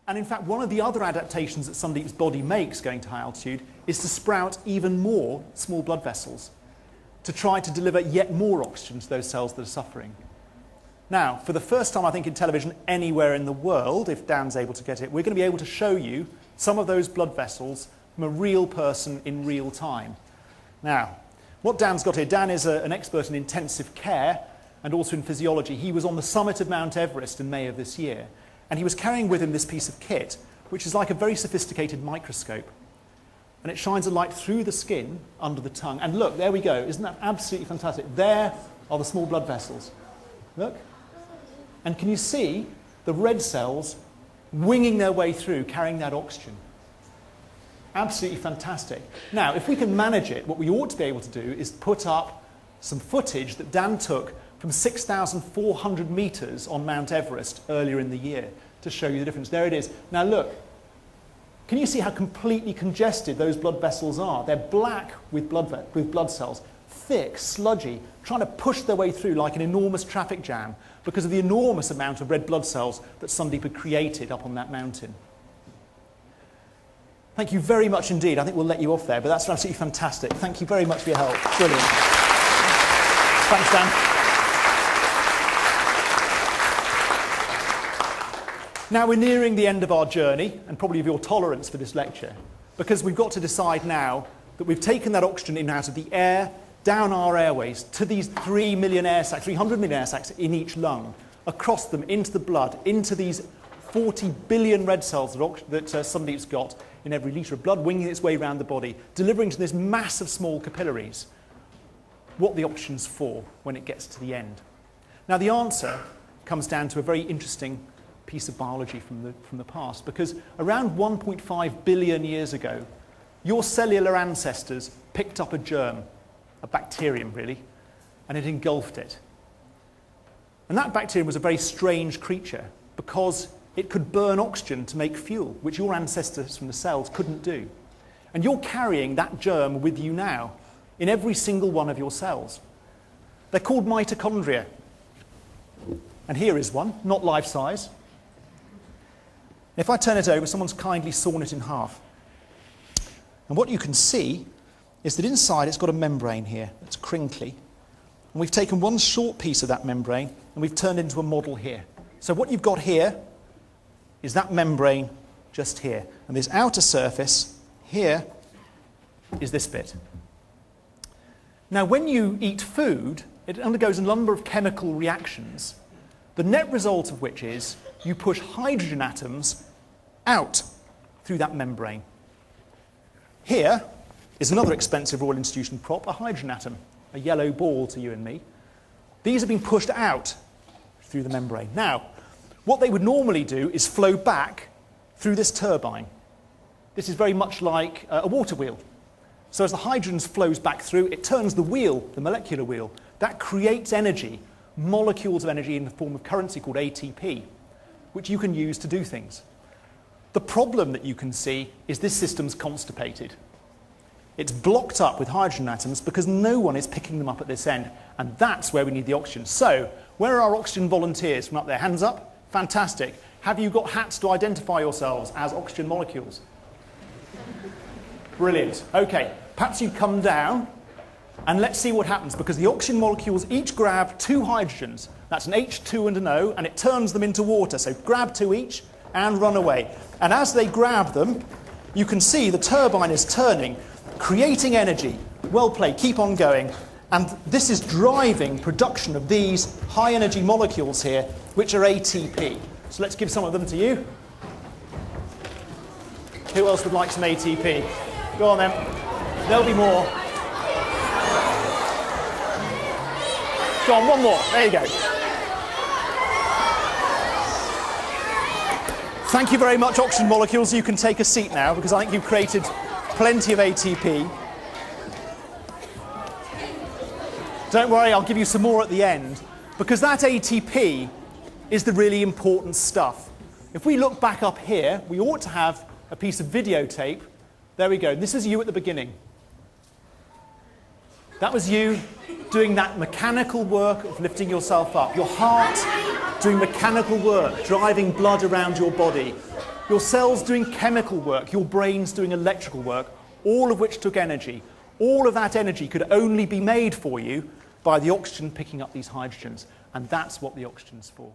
And in fact, one of the other adaptations that somebody's body makes going to high altitude is to sprout even more small blood vessels to try to deliver yet more oxygen to those cells that are suffering. Now, for the first time, I think, in television anywhere in the world, if Dan's able to get it, we're going to be able to show you some of those blood vessels from a real person in real time. Now, what Dan's got here, Dan is an expert in intensive care and also in physiology. He was on the summit of Mount Everest in May of this year, and he was carrying with him this piece of kit, which is like a very sophisticated microscope. And it shines a light through the skin under the tongue. And look, there we go. Isn't that absolutely fantastic? There are the small blood vessels. Look. And can you see the red cells winging their way through, carrying that oxygen? Absolutely fantastic. Now, if we can manage it, what we ought to be able to do is put up some footage that Dan took from 6,400 meters on Mount Everest earlier in the year to show you the difference. There it is. Now look, can you see how completely congested those blood vessels are? They're black with blood cells, thick, sludgy, trying to push their way through like an enormous traffic jam because of the enormous amount of red blood cells that somebody had created up on that mountain. Thank you very much indeed. I think we'll let you off there, but that's absolutely fantastic. Thank you very much for your help. Brilliant. Thanks, Dan. Now we're nearing the end of our journey, and probably of your tolerance for this lecture, because we've got to decide now that we've taken that oxygen in out of the air, down our airways, to these 300 million air sacs in each lung, across them, into the blood, into these 40 billion red cells that somebody's got in every litre of blood, winging its way around the body, delivering to this mass of small capillaries what the oxygen's for when it gets to the end. Now the answer comes down to a very interesting piece of biology from the past, because around 1.5 billion years ago, your cellular ancestors picked up a germ, a bacterium really, and it engulfed it. And that bacterium was a very strange creature because it could burn oxygen to make fuel, which your ancestors from the cells couldn't do. And you're carrying that germ with you now in every single one of your cells. They're called mitochondria. And here is one, not life-size. If I turn it over, someone's kindly sawn it in half. And what you can see is that inside it's got a membrane here that's crinkly. And we've taken one short piece of that membrane and we've turned it into a model here. So what you've got here is that membrane just here. And this outer surface here is this bit. Now when you eat food, it undergoes a number of chemical reactions, the net result of which is you push hydrogen atoms out through that membrane. Here is another expensive Royal Institution prop, a hydrogen atom, a yellow ball to you and me. These have been pushed out through the membrane. Now, what they would normally do is flow back through this turbine. This is very much like a water wheel. So as the hydrogen flows back through, it turns the wheel, the molecular wheel. That creates energy, molecules of energy in the form of currency called ATP, which you can use to do things. The problem that you can see is this system's constipated. It's blocked up with hydrogen atoms because no one is picking them up at this end, and that's where we need the oxygen. So, where are our oxygen volunteers from up there? Hands up? Fantastic. Have you got hats to identify yourselves as oxygen molecules? Brilliant. Okay, perhaps you come down and let's see what happens, because the oxygen molecules each grab two hydrogens. That's an H2 and an O, and it turns them into water. So grab two each and run away. And as they grab them, you can see the turbine is turning, creating energy. Well played, keep on going. And this is driving production of these high energy molecules here, which are ATP. So let's give some of them to you. Who else would like some ATP? Go on then. There'll be more. Go on, one more. There you go. Thank you very much, oxygen molecules. You can take a seat now, because I think you've created plenty of ATP. Don't worry, I'll give you some more at the end, because that ATP is the really important stuff. If we look back up here, we ought to have a piece of videotape. There we go. This is you at the beginning. That was you doing that mechanical work of lifting yourself up. Your heart doing mechanical work, driving blood around your body. Your cells doing chemical work, your brain's doing electrical work, all of which took energy. All of that energy could only be made for you by the oxygen picking up these hydrogens, and that's what the oxygen's for.